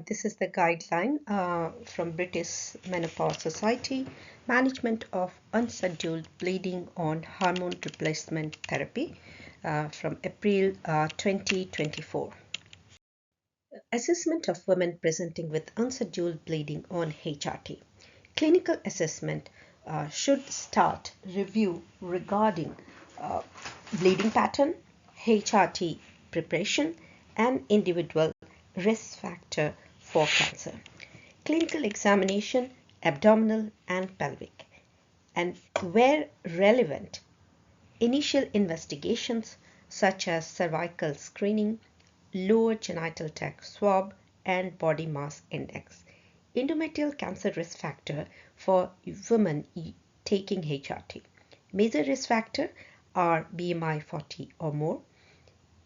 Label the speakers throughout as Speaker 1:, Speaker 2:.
Speaker 1: This is the guideline from British Menopause Society, Management of Unscheduled Bleeding on Hormone Replacement Therapy from April 2024. Assessment of women presenting with unscheduled bleeding on HRT. Clinical assessment should start review regarding uh, bleeding pattern, HRT preparation, and individual risk factor for cancer. Clinical examination, abdominal and pelvic, and where relevant, initial investigations such as cervical screening, lower genital tract swab, and body mass index. Endometrial cancer risk factor for women taking HRT. Major risk factors are BMI 40 or more,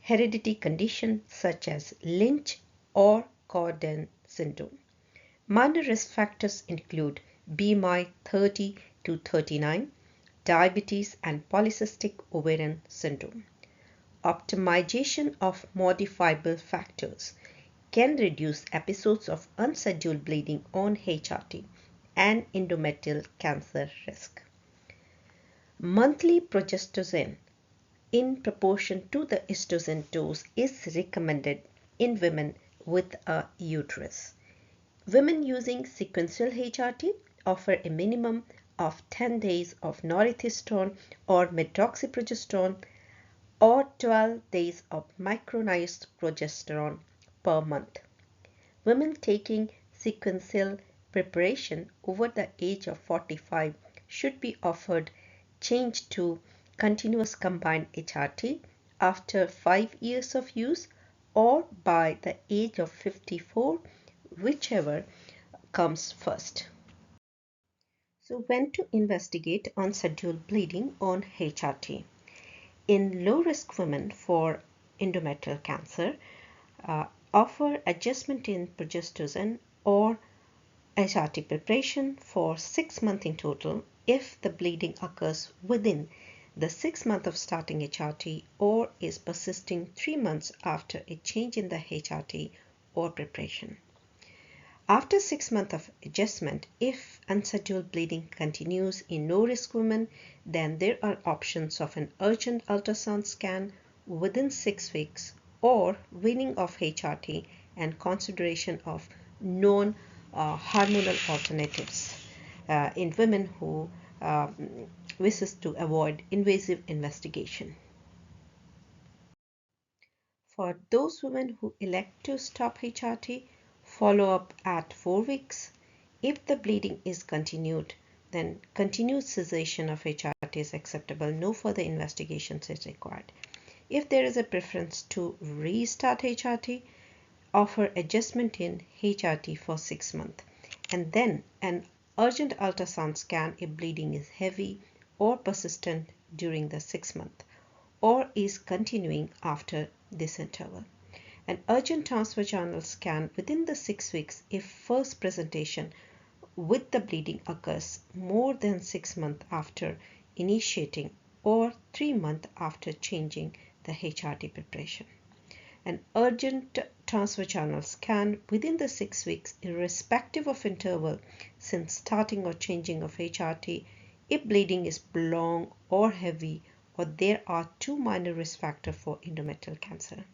Speaker 1: hereditary conditions such as Lynch or Corden syndrome. Minor risk factors include BMI 30 to 39, diabetes, and polycystic ovarian syndrome. Optimization of modifiable factors can reduce episodes of unscheduled bleeding on HRT and endometrial cancer risk. Monthly progesterone in proportion to the estrogen dose is recommended in women with a uterus. Women using sequential HRT offer a minimum of 10 days of norethistone or medroxyprogesterone or 12 days of micronized progesterone per month. Women taking sequential preparation over the age of 45 should be offered change to continuous combined HRT after 5 years of use or by the age of 54, whichever comes first. So when to investigate unscheduled bleeding on HRT? In low-risk women for endometrial cancer, offer adjustment in progesterone or HRT preparation for 6 months in total if the bleeding occurs within the 6 months of starting HRT or is persisting 3 months after a change in the HRT or preparation. After 6 months of adjustment, if unscheduled bleeding continues in low-risk women, then there are options of an urgent ultrasound scan within 6 weeks or weaning of HRT and consideration of non-hormonal alternatives in women who wishes to avoid invasive investigation. For those women who elect to stop HRT, follow up at 4 weeks. If the bleeding is continued, then continued cessation of HRT is acceptable. No further investigations is required. If there is a preference to restart HRT, offer adjustment in HRT for 6 months and then an urgent ultrasound scan if bleeding is heavy or persistent during the 6 months or is continuing after this interval. An urgent transvaginal scan within the 6 weeks if first presentation with the bleeding occurs more than 6 months after initiating or 3 months after changing the HRT preparation. An urgent transvaginal scan within the 6 weeks irrespective of interval since starting or changing of HRT if bleeding is long or heavy or there are 2 minor risk factors for endometrial cancer.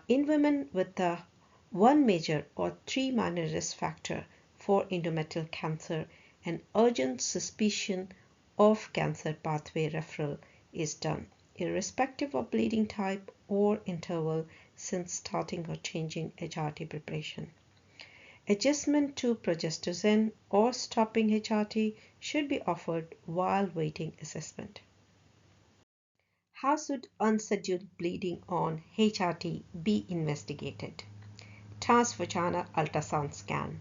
Speaker 1: In women with 1 major or 3 minor risk factor for endometrial cancer, an urgent suspicion of cancer pathway referral is done, irrespective of bleeding type or interval since starting or changing HRT preparation. Adjustment to progesterone or stopping HRT should be offered while waiting assessment. How should unscheduled bleeding on HRT be investigated? Transvaginal ultrasound scan.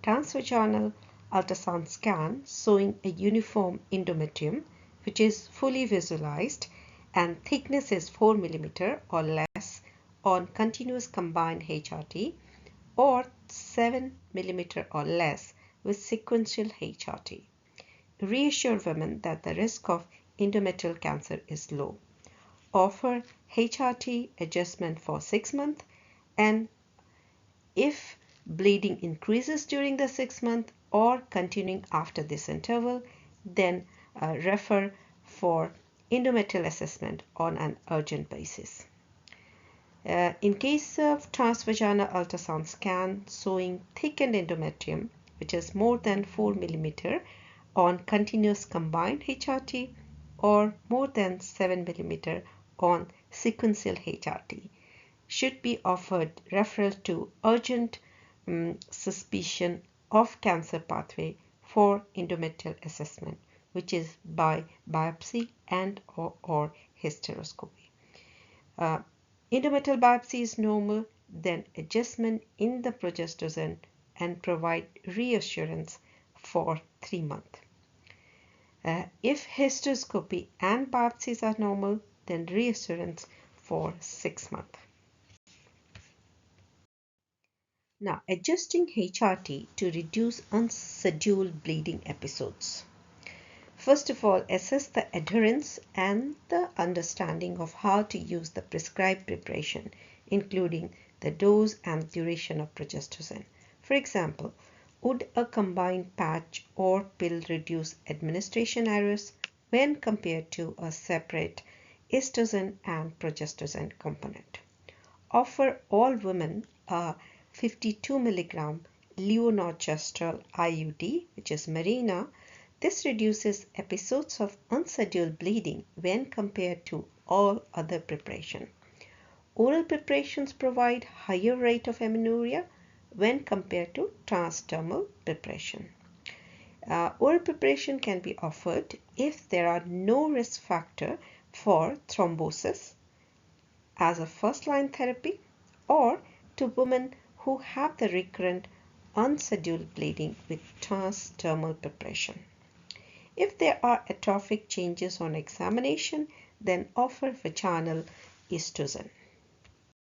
Speaker 1: Transvaginal ultrasound scan showing a uniform endometrium which is fully visualized and thickness is 4 mm or less on continuous combined HRT or 7 mm or less with sequential HRT. Reassure women that the risk of endometrial cancer is low. Offer HRT adjustment for 6 months and If bleeding increases during the 6 month or continuing after this interval, then refer for endometrial assessment on an urgent basis. In case of transvaginal ultrasound scan showing thickened endometrium, which is more than 4 mm on continuous combined HRT or more than 7 mm on sequential HRT, should be offered referral to urgent suspicion of cancer pathway for endometrial assessment, which is by biopsy and or hysteroscopy. Endometrial biopsy is normal, then adjustment in the progesterone and provide reassurance for 3 months. If hysteroscopy and biopsies are normal, then reassurance for 6 months. Now, adjusting HRT to reduce unscheduled bleeding episodes. First of all, assess the adherence and the understanding of how to use the prescribed preparation, including the dose and duration of progesterone. For example, would a combined patch or pill reduce administration errors when compared to a separate estrogen and progesterone component? Offer all women a 52 mg levonorgestrel IUD, which is Mirena. This reduces episodes of unscheduled bleeding when compared to all other preparation. Oral preparations provide higher rate of amenorrhea when compared to transdermal preparation. Oral preparation can be offered if there are no risk factor for thrombosis as a first-line therapy or to women who have the recurrent unscheduled bleeding with transdermal preparation. If there are atrophic changes on examination, then offer vaginal estrogen.